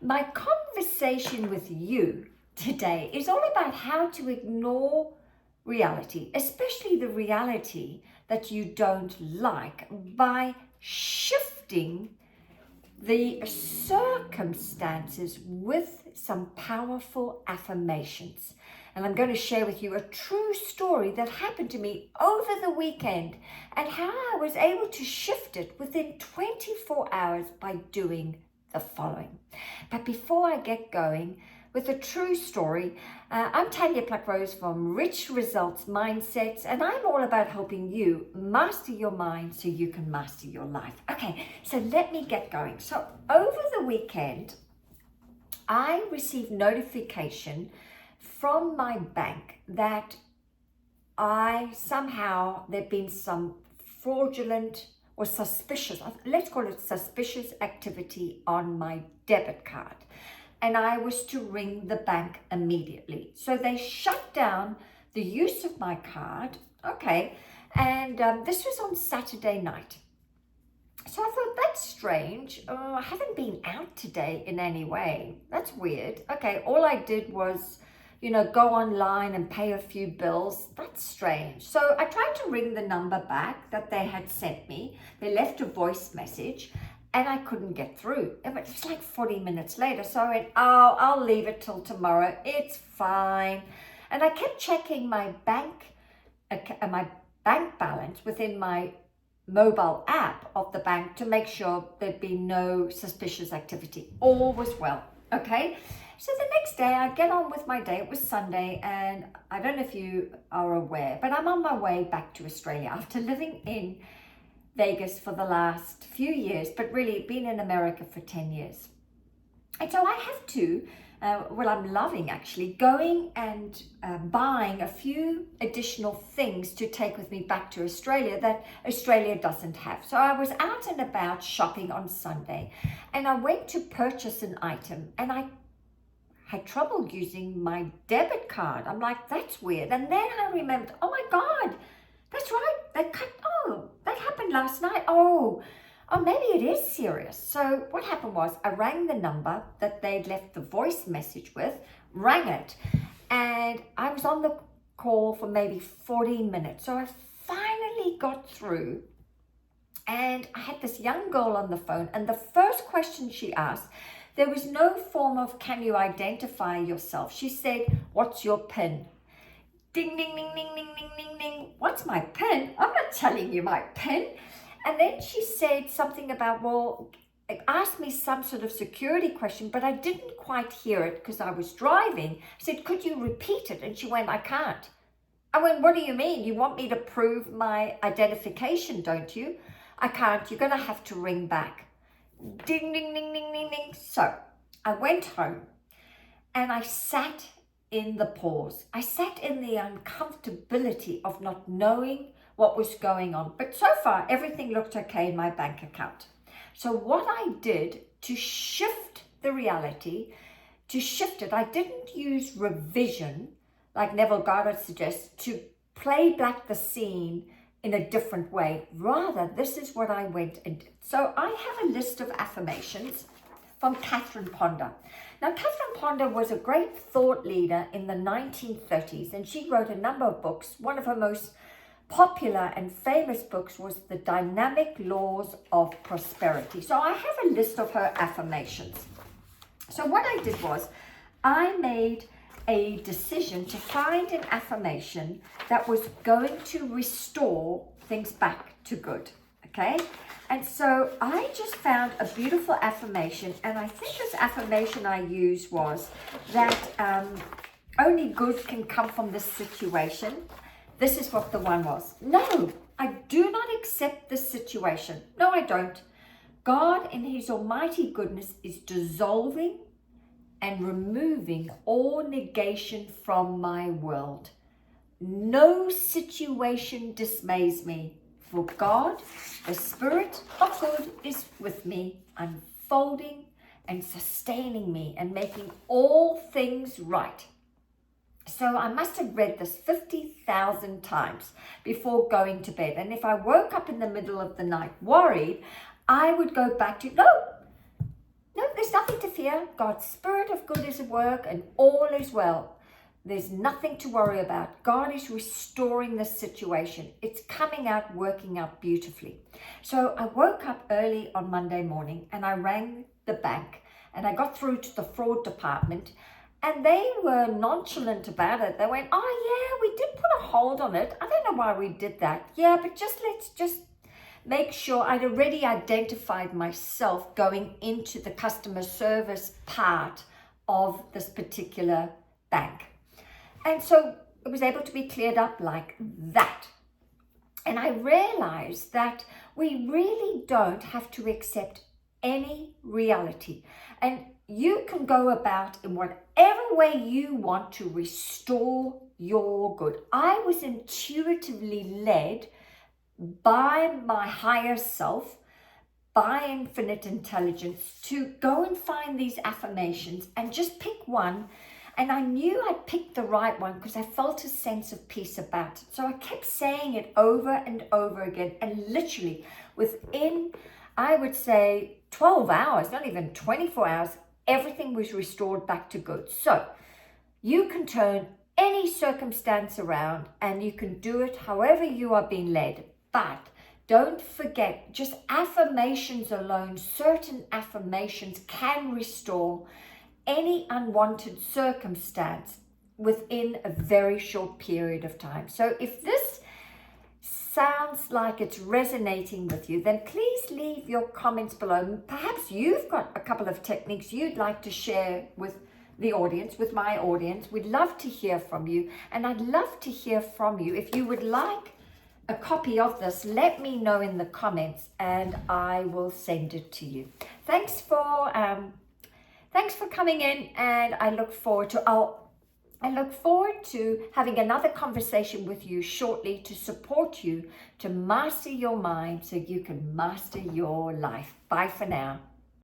My conversation with you today is all about how to ignore reality, especially the reality that you don't like, by shifting the circumstances with some powerful affirmations. And I'm going to share with you a true story that happened to me over the weekend and how I was able to shift it within 24 hours by doing the following. But before I get going with a true story, I'm Tanya Pluckrose from Rich Results Mindsets, and I'm all about helping you master your mind so you can master your life. Okay, so let me get going. So over the weekend, I received notification from my bank that there'd been some fraudulent or suspicious, let's call it suspicious activity on my debit card. And I was to ring the bank immediately. So they shut down the use of my card. Okay. And this was on Saturday night. So I thought, that's strange. I haven't been out today in any way. That's weird. Okay. All I did was, go online and pay a few bills. That's strange. So I tried to ring the number back that they had sent me. They left a voice message and I couldn't get through. It was like 40 minutes later. So I went, I'll leave it till tomorrow. It's fine. And I kept checking my bank balance within my mobile app of the bank to make sure there'd be no suspicious activity. All was well. Okay. So the next day I get on with my day. It was Sunday, and I don't know if you are aware, but I'm on my way back to Australia after living in Vegas for the last few years, but really been in America for 10 years. And so I have to, I'm loving actually, going and buying a few additional things to take with me back to Australia that Australia doesn't have. So I was out and about shopping on Sunday, and I went to purchase an item, and I had trouble using my debit card. I'm like, that's weird. And then I remembered, oh my God, that's right. That happened last night. Oh, maybe it is serious. So what happened was I rang the number that they'd left the voice message with, rang it, and I was on the call for maybe 40 minutes. So I finally got through, and I had this young girl on the phone, and the first question she asked, there was no form of, can you identify yourself? She said, what's your PIN? Ding, ding, ding, ding, ding, ding, ding, ding. What's my PIN? I'm not telling you my PIN. And then she said something about, asked me some sort of security question, but I didn't quite hear it because I was driving. I said, could you repeat it? And she went, I can't. I went, what do you mean? You want me to prove my identification, don't you? I can't. You're going to have to ring back. Ding, ding, ding, ding, ding, ding. So I went home and I sat in the pause. I sat in the uncomfortability of not knowing what was going on. But so far, everything looked okay in my bank account. So what I did to shift the reality, I didn't use revision, like Neville Goddard suggests, to play back the scene in a different way. Rather, this is what I went and did. So I have a list of affirmations from Catherine Ponder. Now, Catherine Ponder was a great thought leader in the 1930s, and she wrote a number of books. One of her most popular and famous books was The Dynamic Laws of Prosperity. So I have a list of her affirmations. So what I did was I made a decision to find an affirmation that was going to restore things back to good. Okay. And so I just found a beautiful affirmation, and I think this affirmation I used was that only good can come from this situation. This is what the one was. No, I do not accept this situation. No, I don't. God in his almighty goodness is dissolving and removing all negation from my world. No situation dismays me, for God, the Spirit of good, is with me, unfolding and sustaining me and making all things right. So I must have read this 50,000 times before going to bed. And if I woke up in the middle of the night worried, I would go back to, no, there's nothing to fear. God's spirit of good is at work and all is well. There's nothing to worry about. God is restoring the situation. It's coming out, working out beautifully. So I woke up early on Monday morning and I rang the bank and I got through to the fraud department, and they were nonchalant about it. They went, oh yeah, we did put a hold on it. I don't know why we did that. Yeah, but let's just make sure. I'd already identified myself going into the customer service part of this particular bank. And so it was able to be cleared up like that. And I realized that we really don't have to accept any reality. And you can go about in whatever way you want to restore your good. I was intuitively led by my higher self, by infinite intelligence, to go and find these affirmations and just pick one. And I knew I'd picked the right one because I felt a sense of peace about it. So I kept saying it over and over again. And literally within, I would say, 12 hours, not even 24 hours, everything was restored back to good. So you can turn any circumstance around and you can do it however you are being led. But don't forget, just affirmations alone, certain affirmations can restore any unwanted circumstance within a very short period of time. So if this sounds like it's resonating with you, then please leave your comments below. Perhaps you've got a couple of techniques you'd like to share with the audience, with my audience. We'd love to hear from you. And I'd love to hear from you. If you would like a copy of this, let me know in the comments and I will send it to you. Thanks for coming in, and I look forward to having another conversation with you shortly to support you to master your mind so you can master your life. Bye for now.